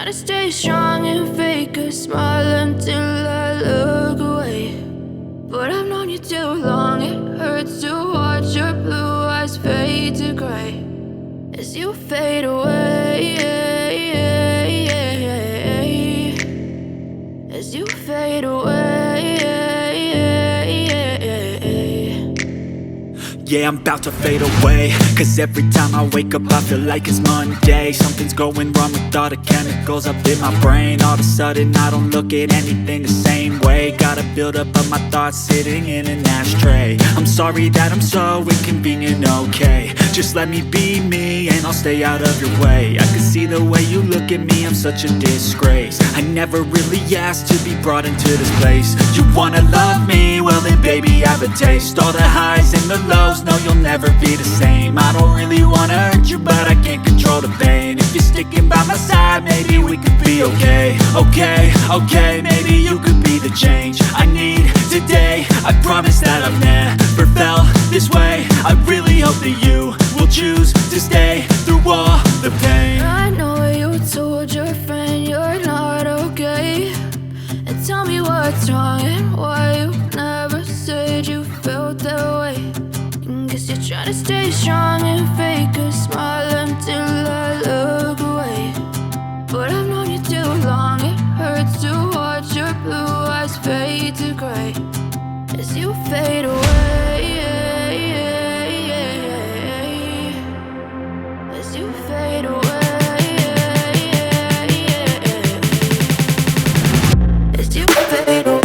try to stay strong and fake a smile until I look away. But I've known you too long, it hurts to watch your blue eyes fade to gray as you fade away, as you fade away. Yeah, I'm about to fade away, cause every time I wake up I feel like it's Monday. Something's going wrong with all the chemicals up in my brain. All of a sudden I don't look at anything the same way. Got a build up of my thoughts sitting in an ashtray. I'm sorry that I'm so inconvenient, okay. Just let me be me and I'll stay out of your way. I can see the way you look at me, I'm such a disgrace. I never really asked to be brought into this place. You wanna love me? Well then baby have a taste. All the highs and the lows, no, you'll never be the same. I don't really wanna hurt you, but I can't control the pain. If you're sticking by my side, maybe we could be okay. Okay, maybe you could be the change I need today. I promise that I've never felt this way. I really hope that you will choose to stay through all the pain. I know you told your friend you're not okay, and tell me what's wrong and why you never said you felt that way. Guess you're trying to stay strong and fake a smile until I look away. But I've known you too long, it hurts to watch your blue eyes fade to gray as you fade away, as you fade away, as you fade away.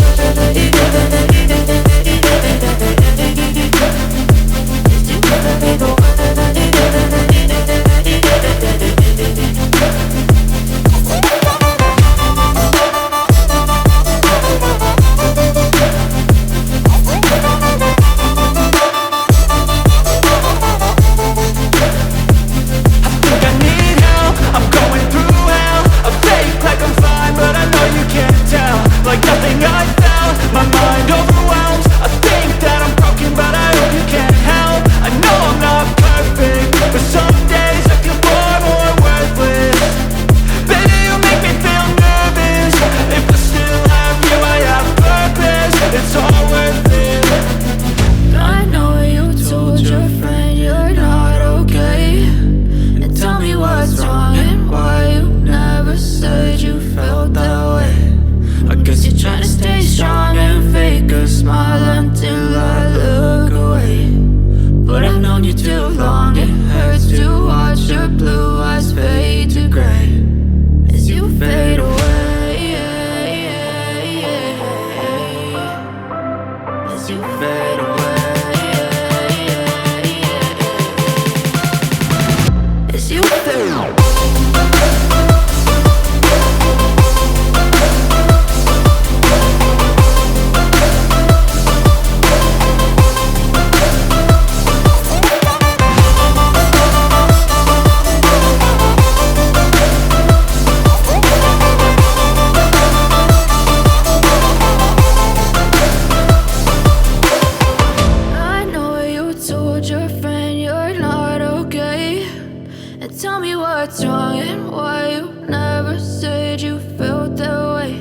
Tell me what's wrong and why you never said you felt that way.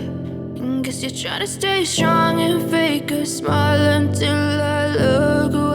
Guess you're trying to stay strong and fake a smile until I look away.